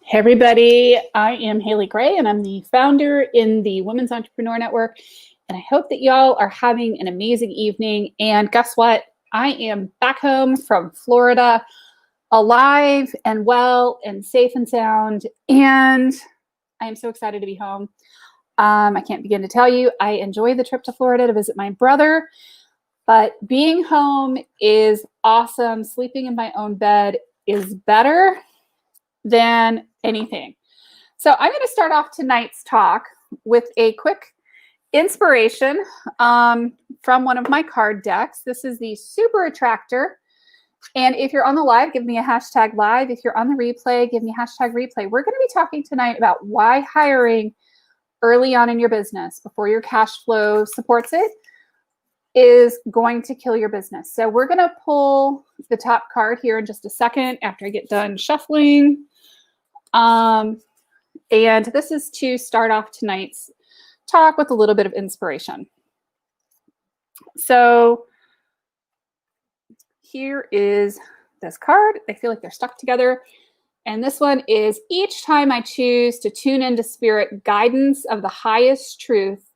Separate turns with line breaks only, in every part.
Hey everybody, I am Haley Gray and I'm the founder in the Women's Entrepreneur Network. And I hope that y'all are having an amazing evening. And guess what? I am back home from Florida, alive and well and safe and sound. And I am so excited to be home. I can't begin to tell you, I enjoyed the trip to Florida to visit my brother. But being home is awesome. Sleeping in my own bed is better than anything. So I'm going to start off tonight's talk with a quick inspiration from one of my card decks. This is the Super Attractor. And if you're on the live, give me a hashtag live. If you're on the replay, give me a hashtag replay. We're going to be talking tonight about why hiring early on in your business before your cash flow supports it is going to kill your business. So we're going to pull the top card here in just a second after I get done shuffling. And this is to start off tonight's talk with a little bit of inspiration. So here is this card. I feel like they're stuck together. And this one is, each time I choose to tune into spirit, guidance of the highest truth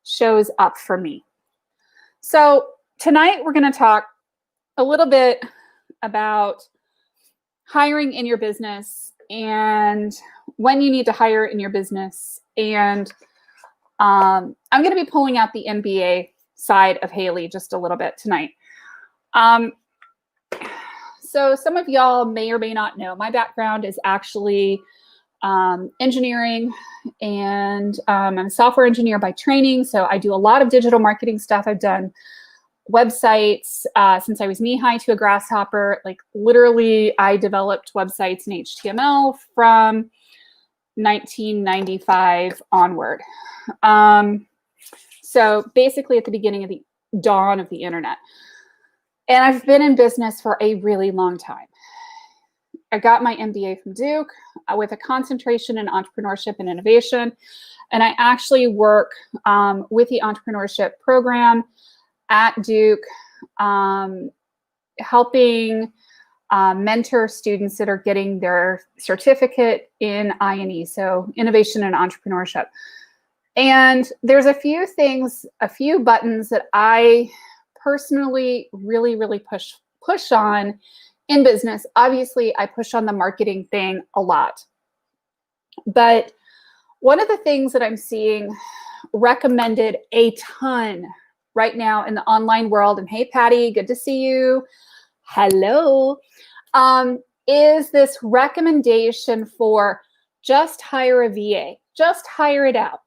shows up for me. So tonight we're going to talk a little bit about hiring in your business and when you need to hire in your business. And I'm going to be pulling out the MBA side of Haley just a little bit tonight. So some of y'all may or may not know, my background is actually engineering, and I'm a software engineer by training. So I do a lot of digital marketing stuff. I've done websites since I was knee-high to a grasshopper. Like literally, I developed websites in HTML from 1995 onward. So basically at the beginning of the dawn of the internet. And I've been in business for a really long time. I got my MBA from Duke with a concentration in entrepreneurship and innovation. And I actually work with the entrepreneurship program at Duke, helping mentor students that are getting their certificate in I&E, so innovation and entrepreneurship. And there's a few things, a few buttons that I personally really push on in business. Obviously, I push on the marketing thing a lot. But one of the things that I'm seeing recommended a ton right now in the online world, and hey, Patty, good to see you. Hello. Is this recommendation for just hire a VA, just hire it out.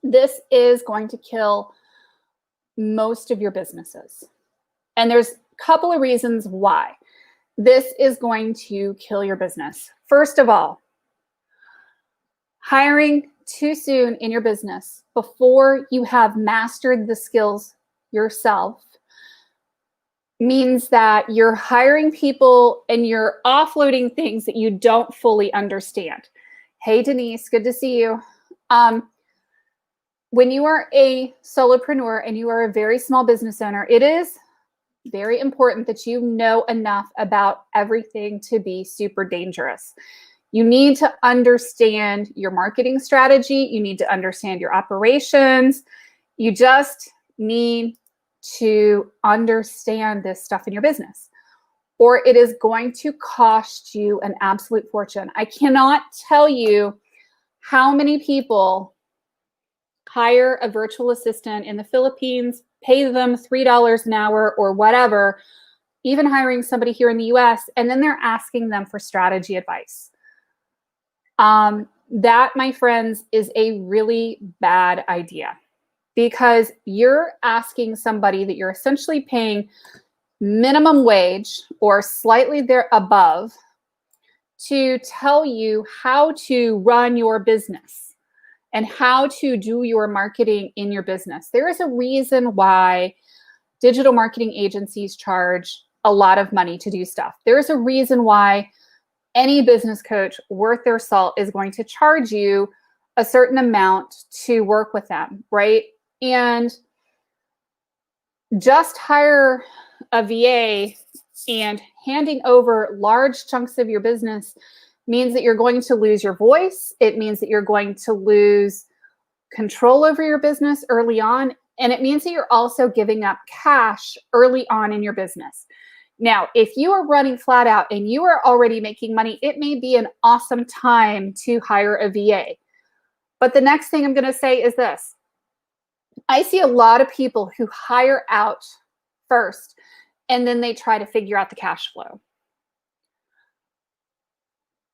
This is going to kill most of your businesses. And there's a couple of reasons why this is going to kill your business. First of all, hiring too soon in your business before you have mastered the skills yourself means that you're hiring people and you're offloading things that you don't fully understand. Hey, Denise, good to see you. When you are a solopreneur and you are a very small business owner, it is very important that you know enough about everything to be super dangerous. You need to understand your marketing strategy. You need to understand your operations. You just need to understand this stuff in your business, or it is going to cost you an absolute fortune. I cannot tell you how many people hire a virtual assistant in the Philippines, pay them $3 an hour or whatever, even hiring somebody here in the US, and then they're asking them for strategy advice. That, my friends, is a really bad idea, because you're asking somebody that you're essentially paying minimum wage or slightly there above to tell you how to run your business and how to do your marketing in your business. There is a reason why digital marketing agencies charge a lot of money to do stuff. There's a reason why any business coach worth their salt is going to charge you a certain amount to work with them, right? And just hire a VA And handing over large chunks of your business means that you're going to lose your voice. It means that you're going to lose control over your business early on. And it means that you're also giving up cash early on in your business. Now, if you are running flat out and you are already making money, it may be an awesome time to hire a VA. But the next thing I'm going to say is this. I see a lot of people who hire out first and then they try to figure out the cash flow.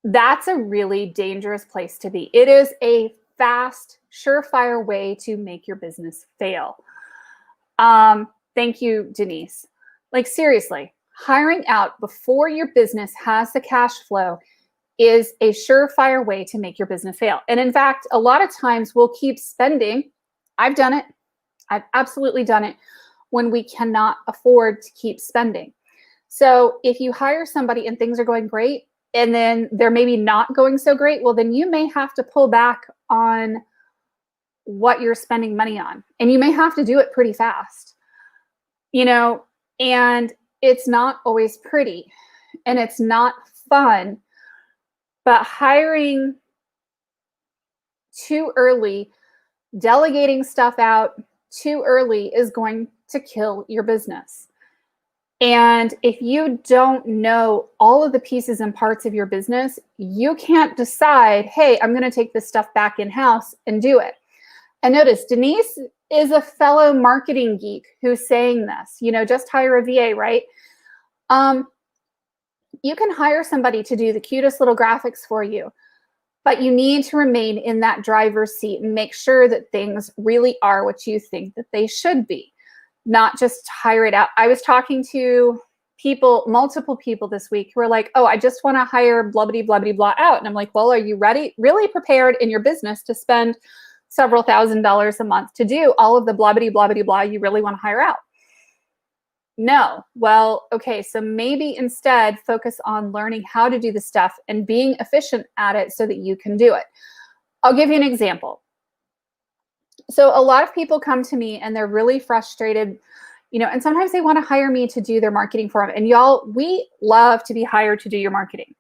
That's a really dangerous place to be. It is a fast, surefire way to make your business fail. Thank you, Denise. Like, seriously, hiring out before your business has the cash flow is a surefire way to make your business fail. And in fact, a lot of times we'll keep spending. I've done it. I've absolutely done it when we cannot afford to keep spending. So if you hire somebody and things are going great, and then they're maybe not going so great, well, then you may have to pull back on what you're spending money on. And you may have to do it pretty fast, and it's not always pretty and it's not fun. But hiring too early, delegating stuff out too early is going to kill your business. And if you don't know all of the pieces and parts of your business, you can't decide, hey, I'm going to take this stuff back in-house and do it. And notice, Denise is a fellow marketing geek who's saying this, just hire a VA, right? You can hire somebody to do the cutest little graphics for you, but you need to remain in that driver's seat and make sure that things really are what you think that they should be. Not just hire it out. I was talking to multiple people this week who are like, oh, I just want to hire blah, blah, blah, blah out. And I'm like, well, are you really prepared in your business to spend several $1,000s a month to do all of the blah, blah, blah, blah, blah you really want to hire out? No. Well, okay. So maybe instead focus on learning how to do the stuff and being efficient at it so that you can do it. I'll give you an example. So a lot of people come to me and they're really frustrated, and sometimes they want to hire me to do their marketing for them. And y'all, we love to be hired to do your marketing.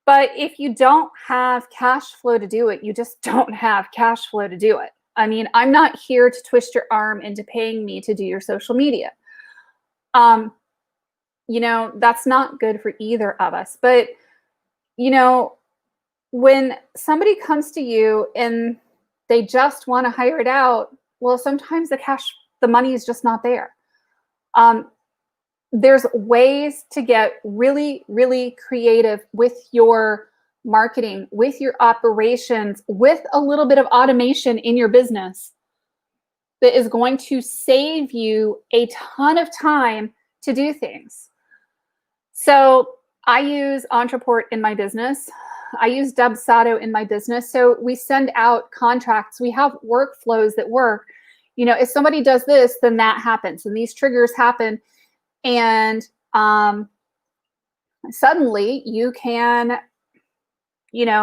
But if you don't have cash flow to do it, you just don't have cash flow to do it. I mean, I'm not here to twist your arm into paying me to do your social media. That's not good for either of us. But, when somebody comes to you and they just want to hire it out, well, sometimes the money is just not there. There's ways to get really, really creative with your marketing, with your operations, with a little bit of automation in your business that is going to save you a ton of time to do things. So I use Ontraport in my business. I use Dubsado in my business. So we send out contracts. We have workflows that work. If somebody does this, then that happens. And these triggers happen. And suddenly you can,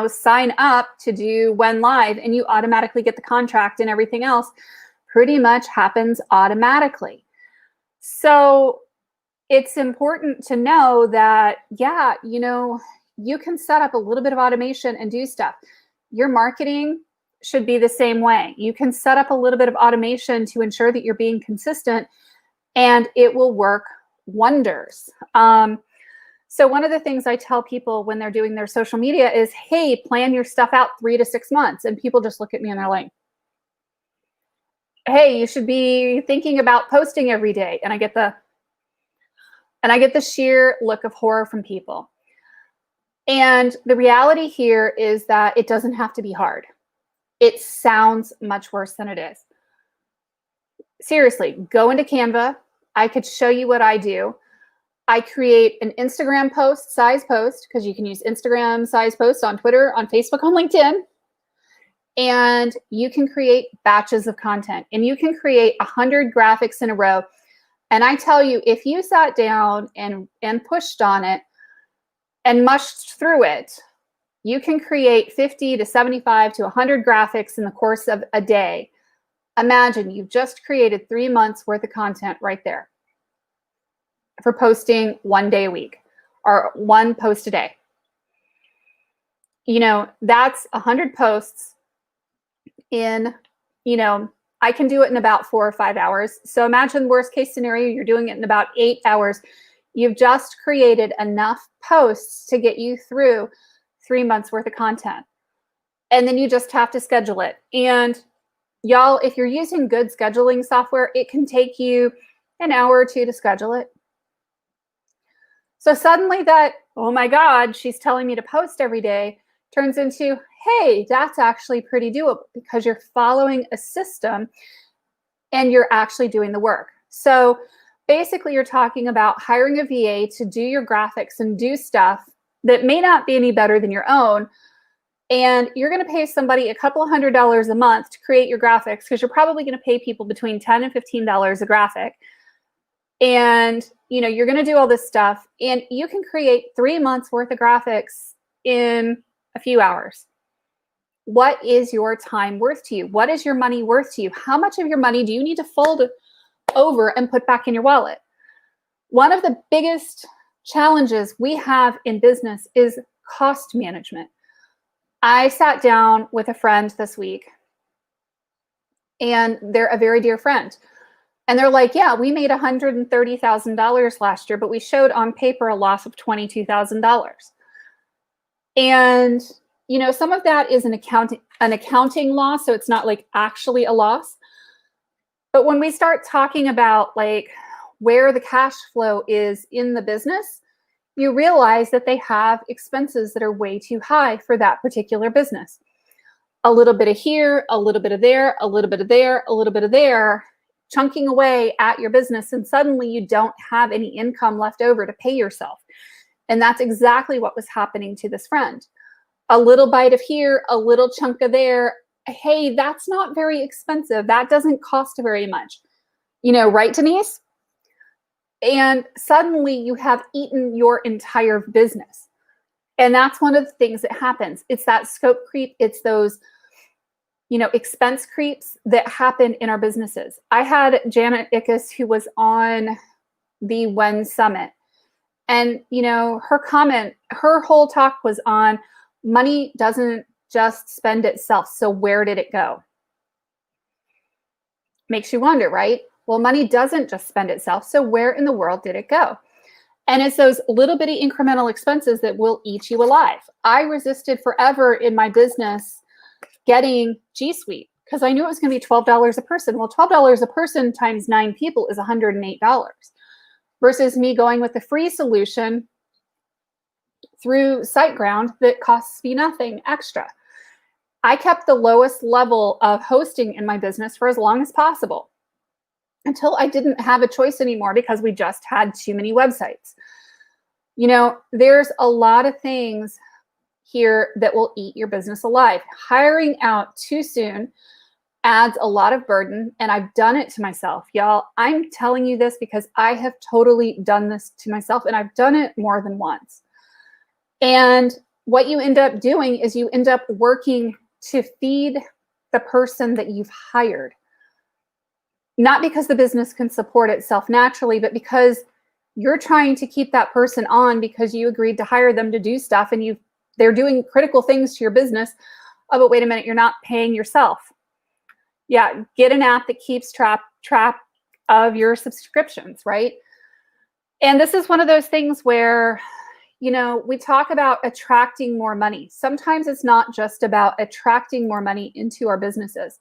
sign up to do When Live and you automatically get the contract, and everything else pretty much happens automatically. So it's important to know that, you can set up a little bit of automation and do stuff. Your marketing should be the same way. You can set up a little bit of automation to ensure that you're being consistent, and it will work wonders. So one of the things I tell people when they're doing their social media is, hey, plan your stuff out 3 to 6 months. And people just look at me and they're like, hey, you should be thinking about posting every day. And I get the sheer look of horror from people. And the reality here is that it doesn't have to be hard. It sounds much worse than it is. Seriously, go into Canva. I could show you what I do. I create an Instagram size post, because you can use Instagram size posts on Twitter, on Facebook, on LinkedIn. And you can create batches of content, and you can create 100 graphics in a row. And I tell you, if you sat down and pushed on it and mushed through it, you can create 50 to 75 to 100 graphics in the course of a day. Imagine you've just created 3 months worth of content right there. for posting 1 day a week or 1 post a day. That's 100 posts in, I can do it in about 4 or 5 hours. So imagine worst case scenario, you're doing it in about 8 hours. You've just created enough posts to get you through 3 months worth of content. And then you just have to schedule it. And y'all, if you're using good scheduling software, it can take you an hour or 2 to schedule it. So suddenly that, oh my God, she's telling me to post every day, turns into, hey, that's actually pretty doable because you're following a system and you're actually doing the work. So basically you're talking about hiring a VA to do your graphics and do stuff that may not be any better than your own. And you're going to pay somebody a couple $100 a month to create your graphics because you're probably going to pay people between $10 and $15 a graphic. And, you're going to do all this stuff and you can create 3 months worth of graphics in a few hours. What is your time worth to you? What is your money worth to you? How much of your money do you need to fold over and put back in your wallet? One of the biggest challenges we have in business is cost management. I sat down with a friend this week, and they're a very dear friend. And they're like, yeah, we made $130,000 last year, but we showed on paper a loss of $22,000. And, some of that is an accounting loss, so it's not like actually a loss. But when we start talking about like where the cash flow is in the business, you realize that they have expenses that are way too high for that particular business. A little bit of here, a little bit of there, a little bit of there, a little bit of there, chunking away at your business, and suddenly you don't have any income left over to pay yourself. And that's exactly what was happening to this friend. A little bite of here, a little chunk of there. Hey, that's not very expensive. That doesn't cost very much. Right, Denise? And suddenly you have eaten your entire business. And that's one of the things that happens. It's that scope creep. It's those, expense creeps that happen in our businesses. I had Janet Ickes, who was on the When Summit. And, her whole talk was on money doesn't just spend itself. So where did it go? Makes you wonder, right? Well, money doesn't just spend itself. So where in the world did it go? And it's those little bitty incremental expenses that will eat you alive. I resisted forever in my business getting G Suite because I knew it was going to be $12 a person. Well, $12 a person times 9 people is $108 versus me going with the free solution through SiteGround that costs me nothing extra. I kept the lowest level of hosting in my business for as long as possible until I didn't have a choice anymore because we just had too many websites. There's a lot of things here that will eat your business alive. Hiring out too soon adds a lot of burden, and I've done it to myself. Y'all, I'm telling you this because I have totally done this to myself, and I've done it more than once. And what you end up doing is you end up working to feed the person that you've hired. Not because the business can support itself naturally, but because you're trying to keep that person on because you agreed to hire them to do stuff and they're doing critical things to your business. Oh, but wait a minute, you're not paying yourself. Yeah, get an app that keeps track of your subscriptions, right? And this is one of those things where, we talk about attracting more money. Sometimes it's not just about attracting more money into our businesses.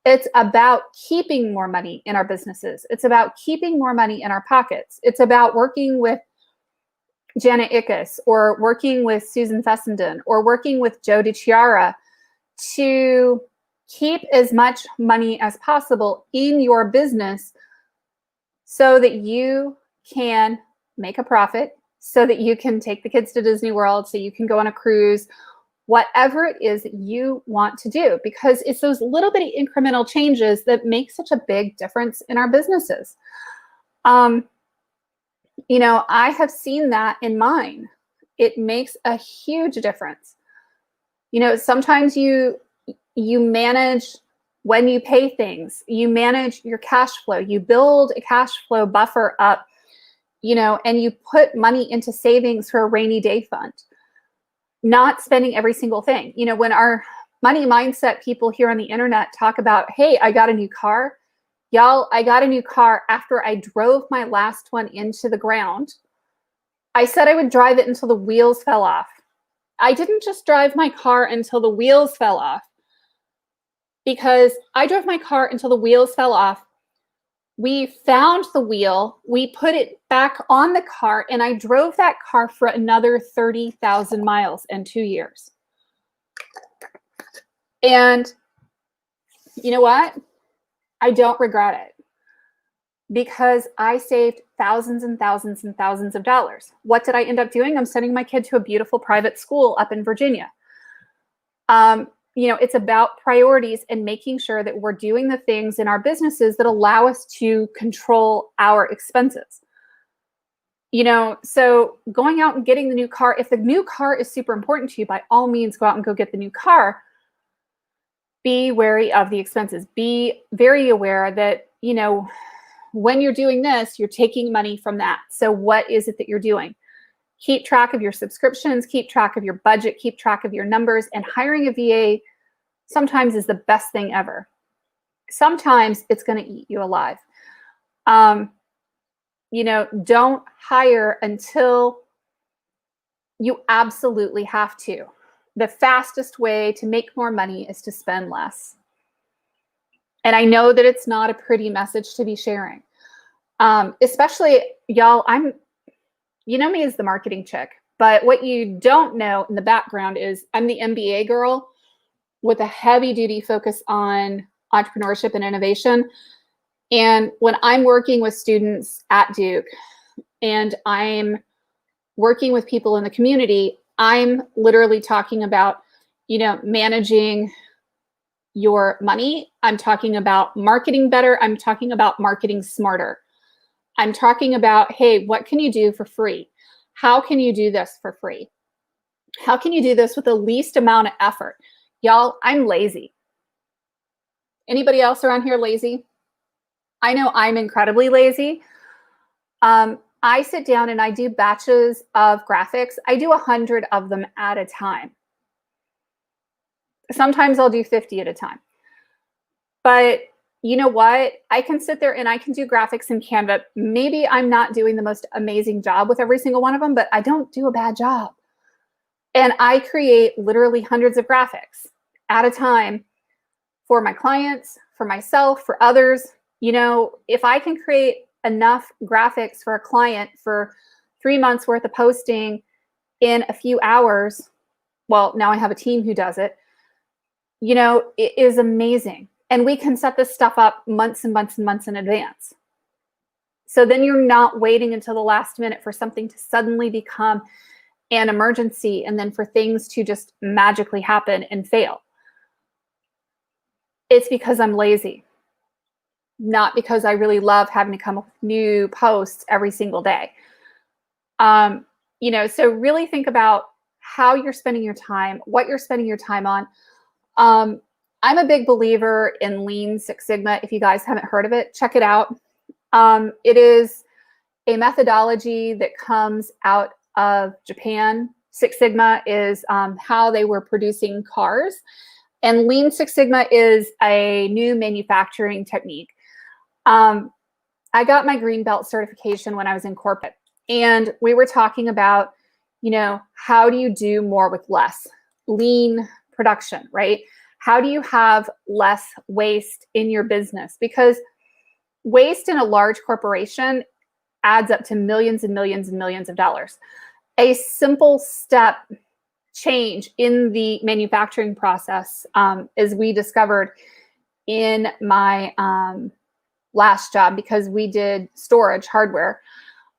It's about keeping more money in our businesses. It's about keeping more money in our pockets. It's about working with Janet Ickes or working with Susan Fessenden or working with Joe DiChiara to keep as much money as possible in your business so that you can make a profit, so that you can take the kids to Disney World, so you can go on a cruise, whatever it is that you want to do, because it's those little bitty incremental changes that make such a big difference in our businesses. I have seen that in mine. It makes a huge difference. Sometimes you manage when you pay things, you manage your cash flow, you build a cash flow buffer up and you put money into savings for a rainy day fund, not spending every single thing. When our money mindset people here on the internet talk about, hey, I got a new car. Y'all, I got a new car after I drove my last one into the ground. I said I would drive it until the wheels fell off. I didn't just drive my car until the wheels fell off, because I drove my car until the wheels fell off. We found the wheel, we put it back on the car, and I drove that car for another 30,000 miles in 2 years. And you know what? I don't regret it, because I saved thousands and thousands and thousands of dollars. What did I end up doing? I'm sending my kid to a beautiful private school up in Virginia. It's about priorities and making sure that we're doing the things in our businesses that allow us to control our expenses. So going out and getting the new car, if the new car is super important to you, by all means, go out and go get the new car. Be wary of the expenses. Be very aware that, when you're doing this, you're taking money from that. So what is it that you're doing? Keep track of your subscriptions, keep track of your budget, keep track of your numbers, and hiring a VA sometimes is the best thing ever. Sometimes it's going to eat you alive. Don't hire until you absolutely have to. The fastest way to make more money is to spend less. And I know that it's not a pretty message to be sharing. Especially, y'all, you know me as the marketing chick, but what you don't know in the background is I'm the MBA girl with a heavy duty focus on entrepreneurship and innovation. And when I'm working with students at Duke and I'm working with people in the community, I'm literally talking about, managing your money. I'm talking about marketing better. I'm talking about marketing smarter. I'm talking about, hey, what can you do for free? How can you do this for free? How can you do this with the least amount of effort? Y'all, I'm lazy. Anybody else around here lazy? I know I'm incredibly lazy. I sit down and I do batches of graphics. I do 100 of them at a time. Sometimes I'll do 50 at a time. But you know what? I can sit there and I can do graphics in Canva. Maybe I'm not doing the most amazing job with every single one of them, but I don't do a bad job. And I create literally hundreds of graphics at a time for my clients, for myself, for others. If I can create enough graphics for a client for 3 months worth of posting in a few hours, well, now I have a team who does it, it is amazing. And we can set this stuff up months and months and months in advance. So then you're not waiting until the last minute for something to suddenly become an emergency and then for things to just magically happen and fail. It's because I'm lazy, not because I really love having to come up with new posts every single day. So really think about how you're spending your time, what you're spending your time on. I'm a big believer in Lean Six Sigma. If you guys haven't heard of it, check it out. It is a methodology that comes out of Japan. Six Sigma is how they were producing cars. And Lean Six Sigma is a new manufacturing technique. I got my green belt certification when I was in corporate. And we were talking about, how do you do more with less? Lean production, right? How do you have less waste in your business? Because waste in a large corporation adds up to millions and millions and millions of dollars. A simple step change in the manufacturing process, as we discovered in my last job, because we did storage hardware.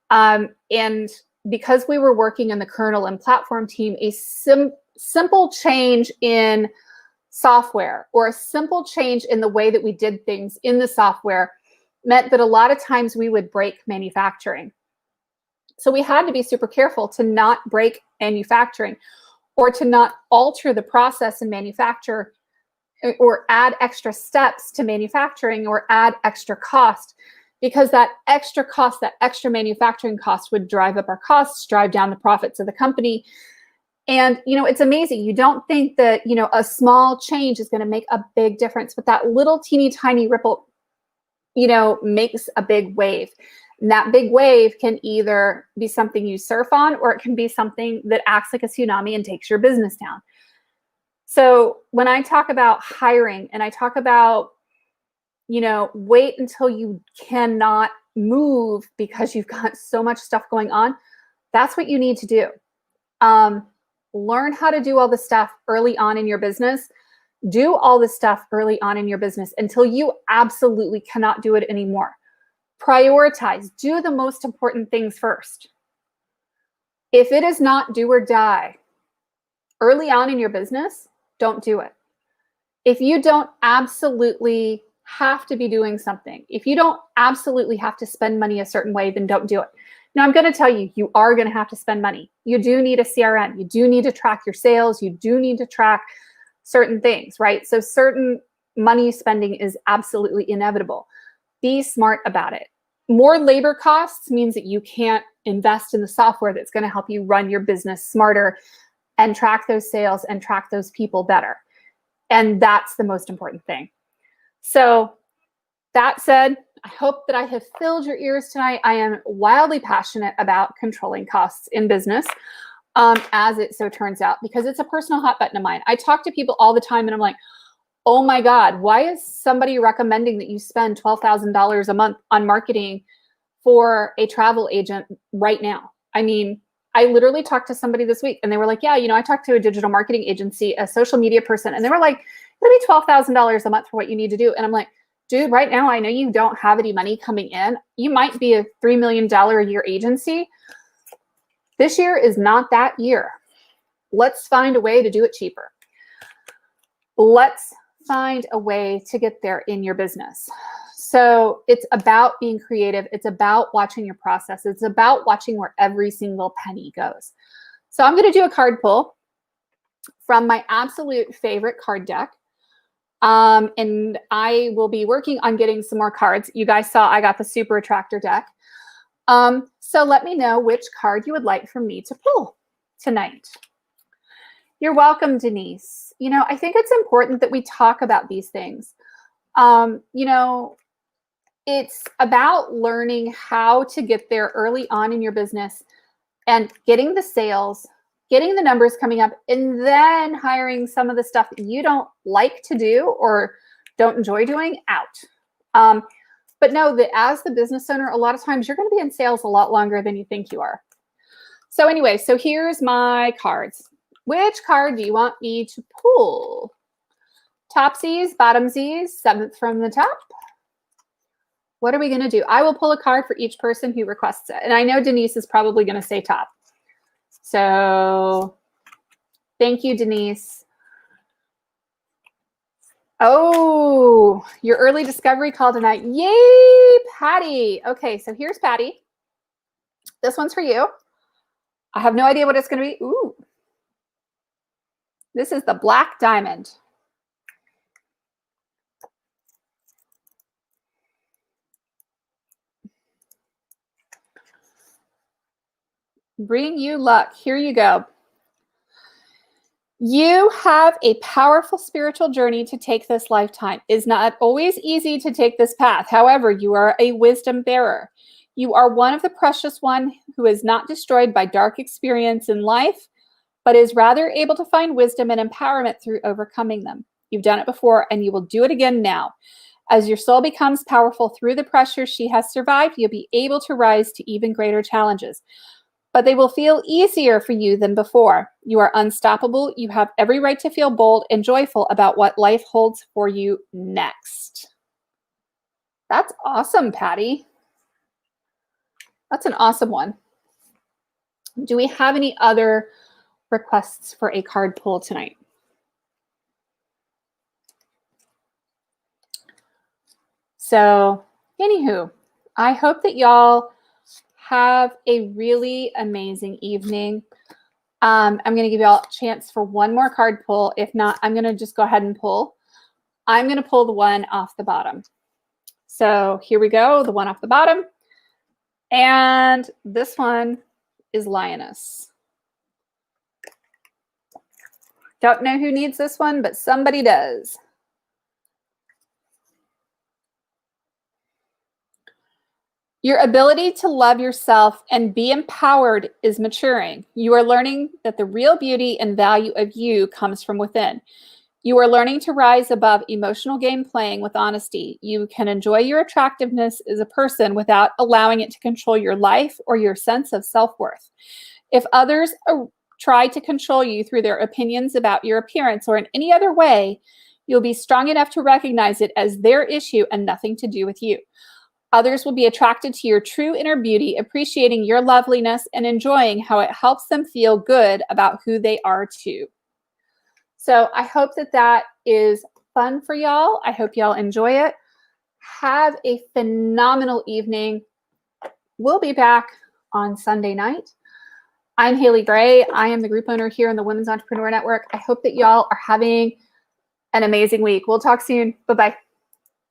And because we were working in the kernel and platform team, a simple change in software or a simple change in the way that we did things in the software meant that a lot of times we would break manufacturing. So we had to be super careful to not break manufacturing or to not alter the process in manufacture or add extra steps to manufacturing or add extra cost, because that extra cost, that extra manufacturing cost would drive up our costs, drive down the profits of the company. And, it's amazing. You don't think that, a small change is going to make a big difference, but that little teeny tiny ripple, makes a big wave. And that big wave can either be something you surf on, or it can be something that acts like a tsunami and takes your business down. So when I talk about hiring and I talk about, wait until you cannot move because you've got so much stuff going on, that's what you need to do. Learn how to do all the stuff early on in your business. Do all the stuff early on in your business until you absolutely cannot do it anymore. Prioritize. Do the most important things first. If it is not do or die early on in your business, don't do it. If you don't absolutely have to be doing something, if you don't absolutely have to spend money a certain way, then don't do it. Now, I'm going to tell you, you are going to have to spend money. You do need a CRM. You do need to track your sales. You do need to track certain things, right? So certain money spending is absolutely inevitable. Be smart about it. More labor costs means that you can't invest in the software that's going to help you run your business smarter and track those sales and track those people better. And that's the most important thing. So that said, I hope that I have filled your ears tonight. I am wildly passionate about controlling costs in business, as it so turns out, because it's a personal hot button of mine. I talk to people all the time and I'm like, oh my God, why is somebody recommending that you spend $12,000 a month on marketing for a travel agent right now? I mean, I literally talked to somebody this week and they were like, yeah, I talked to a digital marketing agency, a social media person, and they were like, it'll be $12,000 a month for what you need to do. And I'm like, dude, right now, I know you don't have any money coming in. You might be a $3 million a year agency. This year is not that year. Let's find a way to do it cheaper. Let's find a way to get there in your business. So it's about being creative. It's about watching your process. It's about watching where every single penny goes. So I'm going to do a card pull from my absolute favorite card deck. And I will be working on getting some more cards. You guys saw I got the Super Attractor deck. So let me know which card you would like for me to pull tonight. You're welcome, Denise. I think it's important that we talk about these things. It's about learning how to get there early on in your business and getting the sales, getting the numbers coming up, and then hiring some of the stuff that you don't like to do or don't enjoy doing out. But know that as the business owner, a lot of times you're going to be in sales a lot longer than you think you are. So anyway, so here's my cards. Which card do you want me to pull? Topsies, bottomsies, seventh from the top. What are we going to do? I will pull a card for each person who requests it. And I know Denise is probably going to say top. So thank you, Denise. Oh, your early discovery call tonight. Yay, Patty. Okay, so here's Patty. This one's for you. I have no idea what it's going to be. Ooh. This is the Black Diamond. Bring you luck. Here you go. You have a powerful spiritual journey to take this lifetime. It's not always easy to take this path. However, you are a wisdom bearer. You are one of the precious one who is not destroyed by dark experience in life, but is rather able to find wisdom and empowerment through overcoming them. You've done it before and you will do it again now. As your soul becomes powerful through the pressure she has survived, you'll be able to rise to even greater challenges. But they will feel easier for you than before. You are unstoppable. You have every right to feel bold and joyful about what life holds for you next. That's awesome, Patty. That's an awesome one. Do we have any other requests for a card pull tonight? So, anywho, I hope that y'all have a really amazing evening. I'm going to give y'all a chance for one more card pull. If not, I'm going to just go ahead and pull. I'm going to pull the one off the bottom. So here we go, the one off the bottom. And this one is Lioness. Don't know who needs this one, but somebody does. Your ability to love yourself and be empowered is maturing. You are learning that the real beauty and value of you comes from within. You are learning to rise above emotional game playing with honesty. You can enjoy your attractiveness as a person without allowing it to control your life or your sense of self-worth. If others try to control you through their opinions about your appearance or in any other way, you'll be strong enough to recognize it as their issue and nothing to do with you. Others will be attracted to your true inner beauty, appreciating your loveliness and enjoying how it helps them feel good about who they are too. So I hope that that is fun for y'all. I hope y'all enjoy it. Have a phenomenal evening. We'll be back on Sunday night. I'm Haley Gray. I am the group owner here in the Women's Entrepreneur Network. I hope that y'all are having an amazing week. We'll talk soon. Bye-bye.